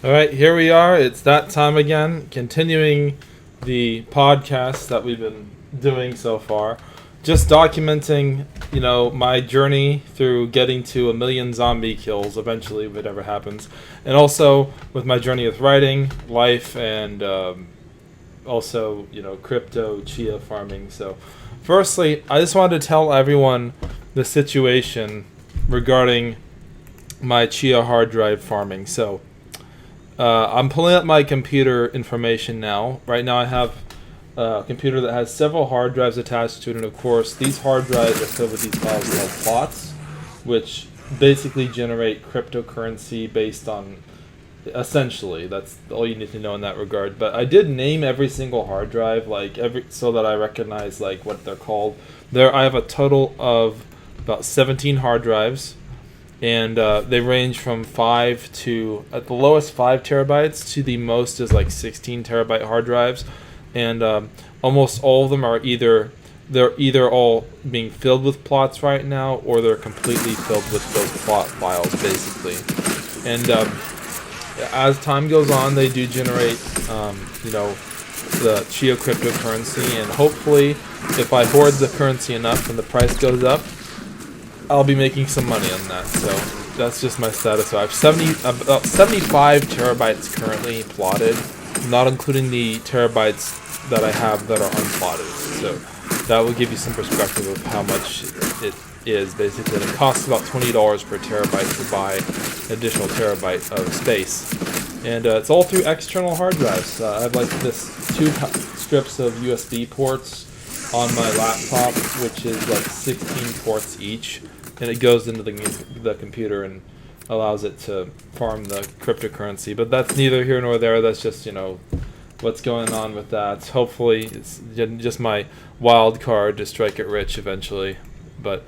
All right, here we are. It's that time again, continuing the podcast that we've been doing so far. Just documenting, my journey through getting to 1,000,000 zombie kills eventually, if it ever happens. And also with my journey with writing, life, and also, crypto, Chia farming. So, firstly, I just wanted to tell everyone the situation regarding my Chia hard drive farming. So, I'm pulling up my computer information now. Right now I have a computer that has several hard drives attached to it, and of course these hard drives are filled with these files called plots, which basically generate cryptocurrency based on, essentially, that's all you need to know in that regard. But I did name every single hard drive, so that I recognize what they're called. I have a total of about 17 hard drives. And they range from 5 to, at the lowest, 5 terabytes to the most is 16 terabyte hard drives. And almost all of them are they're either all being filled with plots right now, or they're completely filled with those plot files, basically. And as time goes on, they do generate, the Chia cryptocurrency. And hopefully, if I hoard the currency enough and the price goes up, I'll be making some money on that. So that's just my status. So I have about 75 terabytes currently plotted, not including the terabytes that I have that are unplotted. So that will give you some perspective of how much it is, basically. And it costs about $20 per terabyte to buy an additional terabyte of space. And it's all through external hard drives. I have this 2 strips of USB ports on my laptop, which is 16 ports each, and it goes into the computer and allows it to farm the cryptocurrency. But that's neither here nor there. That's just what's going on with that. Hopefully it's just my wild card to strike it rich eventually. But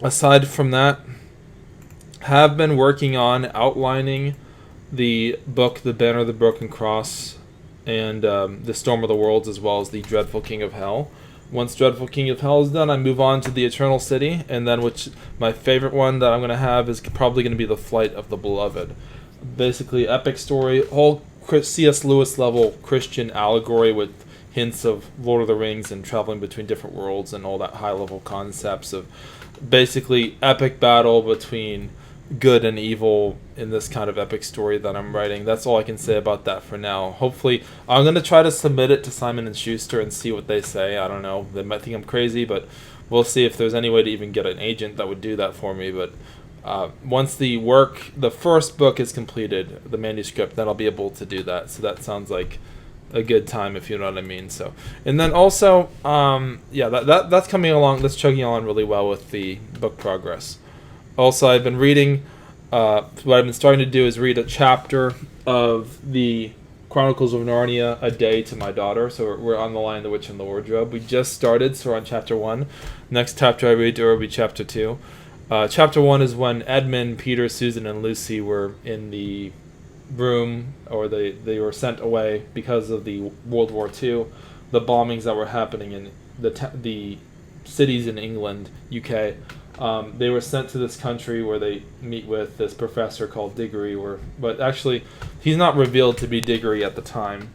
aside from that, have been working on outlining the book The Banner of the Broken Cross, and The Storm of the Worlds, as well as The Dreadful King of Hell. Once Dreadful King of Hell is done, I move on to The Eternal City, and then my favorite one that I'm going to have is probably going to be The Flight of the Beloved. Basically, epic story, whole C.S. Lewis level Christian allegory with hints of Lord of the Rings and traveling between different worlds and all that high level concepts of basically epic battle between good and evil in this kind of epic story that I'm writing. That's all I can say about that for now. Hopefully, I'm going to try to submit it to Simon & Schuster and see what they say. I don't know. They might think I'm crazy, but we'll see if there's any way to even get an agent that would do that for me. But once the first book is completed, the manuscript, then I'll be able to do that. So that sounds like a good time, if you know what I mean. So, and then also, that's coming along. That's chugging along really well with the book progress. Also, I've been reading, what I've been starting to do is read a chapter of the Chronicles of Narnia a day to my daughter. So we're on The Lion, the Witch, and the Wardrobe. We just started, so we're on chapter 1. Next chapter I read to her will be chapter 2. Chapter 1 is when Edmund, Peter, Susan, and Lucy were in the room, or they were sent away because of the World War II, the bombings that were happening in the cities in England, UK. They were sent to this country where they meet with this professor called Diggory, but actually he's not revealed to be Diggory at the time,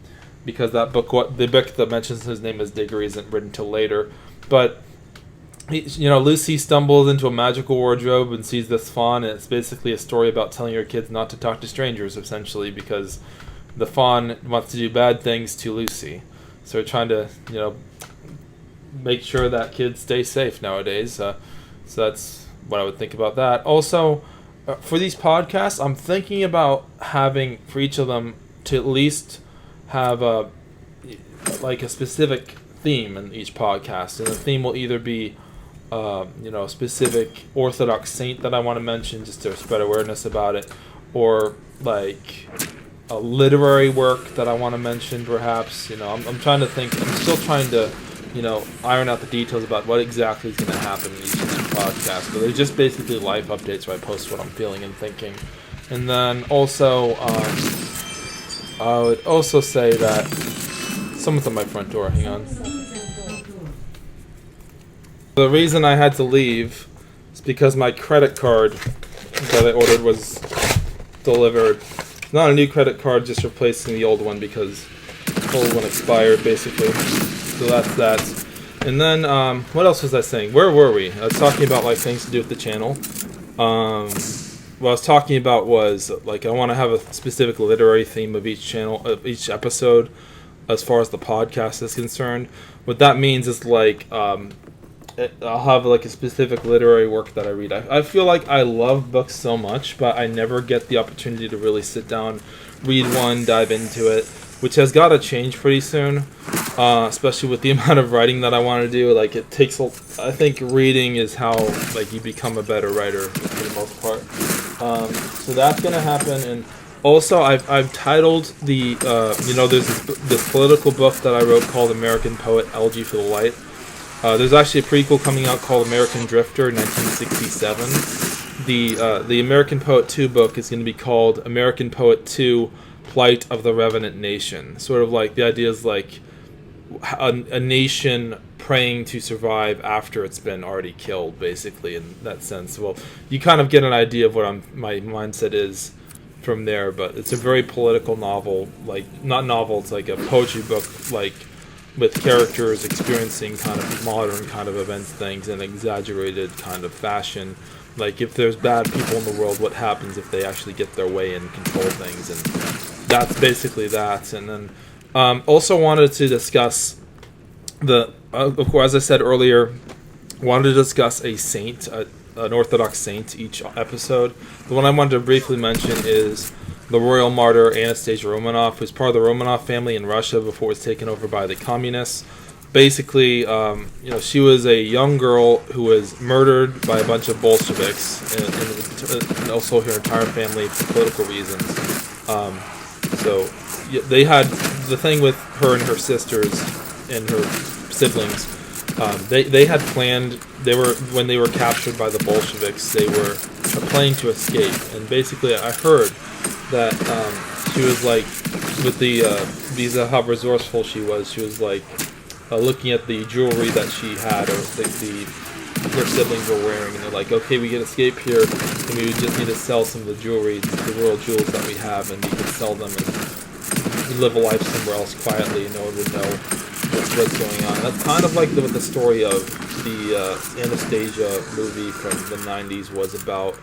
because the book that mentions his name as Diggory isn't written till later. But Lucy stumbles into a magical wardrobe and sees this fawn, and it's basically a story about telling your kids not to talk to strangers, essentially, because the fawn wants to do bad things to Lucy. So we're trying to make sure that kids stay safe nowadays. So that's what I would think about that. Also, for these podcasts, I'm thinking about having, for each of them, to at least have a specific theme in each podcast. And the theme will either be, a specific Orthodox saint that I want to mention just to spread awareness about it, or a literary work that I want to mention, perhaps. I'm trying to think. I'm still trying to iron out the details about what exactly is going to happen in each podcast. But they're just basically life updates where I post what I'm feeling and thinking. And then also, I would also say that someone's at my front door. Hang on. The reason I had to leave is because my credit card that I ordered was delivered Not a new credit card, just replacing the old one because the old one expired, basically. So that's that. And then, what else was I saying? Where were we? I was talking about, like, things to do with the channel. What I was talking about was, like, I want to have a specific literary theme of each channel, of each episode, as far as the podcast is concerned. What that means is, like, I'll have, like, a specific literary work that I read. I feel like I love books so much, but I never get the opportunity to really sit down, read one, dive into it, which has got to change pretty soon, especially with the amount of writing that I want to do. Like, it takes, I think reading is how, like, you become a better writer for the most part. So that's going to happen. And also, I've titled the, there's this political book that I wrote called American Poet, Elegy for the Light. There's actually a prequel coming out called American Drifter, 1967. The American Poet 2 book is going to be called American Poet 2, Plight of the Revenant Nation. Sort of like, the idea is like a nation praying to survive after it's been already killed, basically, in that sense. Well, you kind of get an idea of what my mindset is from there, but it's a very political novel, like, not novel, it's like a poetry book, like, with characters experiencing kind of modern kind of events, things in exaggerated kind of fashion. Like, if there's bad people in the world, what happens if they actually get their way and control things? And that's basically that. And then also wanted to discuss of course, as I said earlier, wanted to discuss a saint, an Orthodox saint each episode. The one I wanted to briefly mention is the royal martyr Anastasia Romanov, who's part of the Romanov family in Russia before it was taken over by the communists. Basically, she was a young girl who was murdered by a bunch of Bolsheviks, and also her entire family for political reasons. So they had the thing with her and her sisters and her siblings. They had planned. When they were captured by the Bolsheviks, they were planning to escape. And basically, I heard that she was like, with these how resourceful she was. She was like looking at the jewelry that she had, or her siblings were wearing, and they're like, okay, we can escape here, and we just need to sell some of the jewelry, the royal jewels that we have, and we can sell them and live a life somewhere else quietly, and no one would know what's going on. That's kind of like what the story of the Anastasia movie from the 90s was about.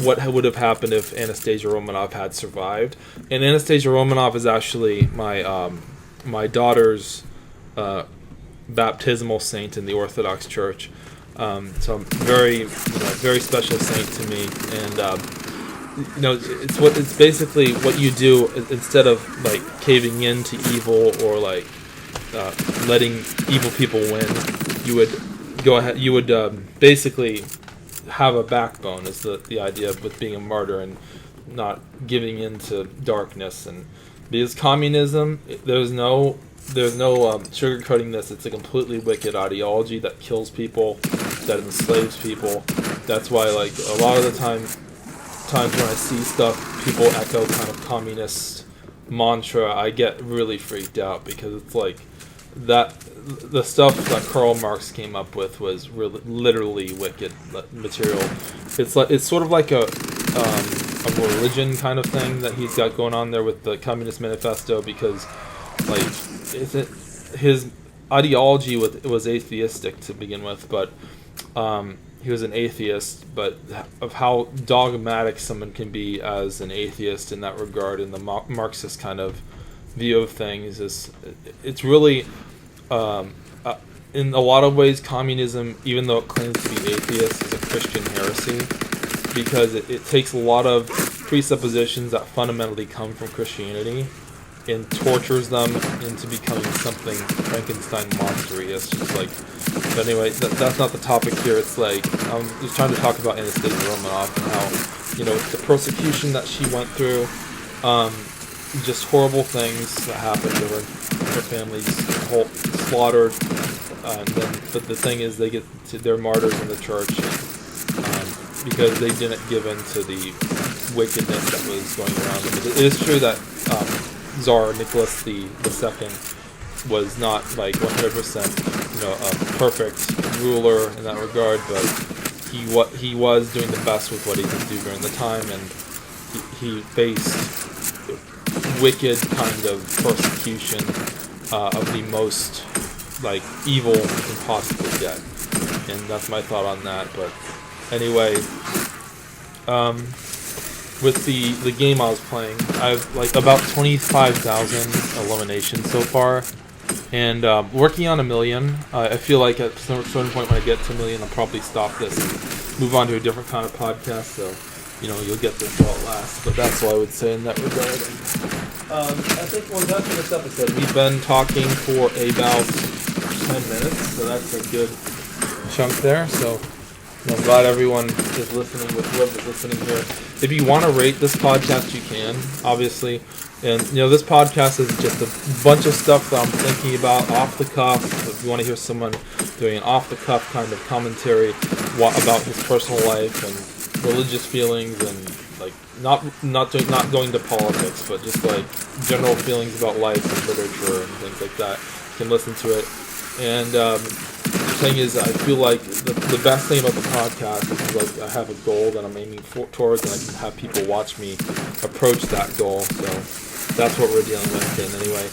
What would have happened if Anastasia Romanov had survived. And Anastasia Romanov is actually my daughter's baptismal saint in the Orthodox Church. So very special saint to me. And it's basically what you do instead of like caving into evil or like letting evil people win. You would go ahead. You would basically have a backbone, is the idea with being a martyr and not giving in to darkness. And because communism, there's no sugarcoating this. It's a completely wicked ideology that kills people, that enslaves people. That's why, like, a lot of the times when I see stuff, people echo kind of communist mantra, I get really freaked out, because it's like that the stuff that Karl Marx came up with was really literally wicked material. It's sort of like a religion kind of thing that he's got going on there with the Communist Manifesto, because like his ideology was atheistic to begin with, but he was an atheist, but of how dogmatic someone can be as an atheist in that regard, in the Marxist kind of view of things, it's really in a lot of ways, communism, even though it claims to be atheist, is a Christian heresy, because it takes a lot of presuppositions that fundamentally come from Christianity and tortures them into becoming something Frankenstein monstery. It's just like, but anyway, that's not the topic here. It's like, I'm just trying to talk about Anastasia Romanov and how, the persecution that she went through, just horrible things that happened to her family's slaughtered, but the thing is, they're martyrs in the church, because they didn't give in to the wickedness that was going around them. It is true that Tsar Nicholas II was not like 100% a perfect ruler in that regard, but he was doing the best with what he could do during the time, and he faced wicked kind of persecution of the most like evil you can possibly get, and that's my thought on that. But anyway, with the game I was playing, I've like about 25,000 eliminations so far, and working on 1,000,000. I feel like at a certain point when I get to 1,000,000, I'll probably stop this and move on to a different kind of podcast. So, you'll get this while it lasts. But that's what I would say in that regard. I think we're done for this episode. We've been talking for about 10 minutes, so that's a good chunk there. So I'm glad everyone is listening, with whoever's listening here. If you want to rate this podcast, you can, obviously. And, this podcast is just a bunch of stuff that I'm thinking about off the cuff. If you want to hear someone doing an off the cuff kind of commentary about his personal life and religious feelings, and like not going to politics, but just like general feelings about life and literature and things like that, you can listen to it. And the thing is, I feel like the best thing about the podcast is like I have a goal that I'm aiming towards, and I can have people watch me approach that goal. So that's what we're dealing with. And anyway,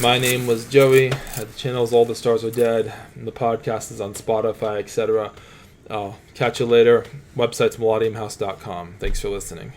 my name was Joey. The channel is All the Stars Are Dead, and the podcast is on Spotify, etc. I'll catch you later. Website's melodiumhouse.com. Thanks for listening.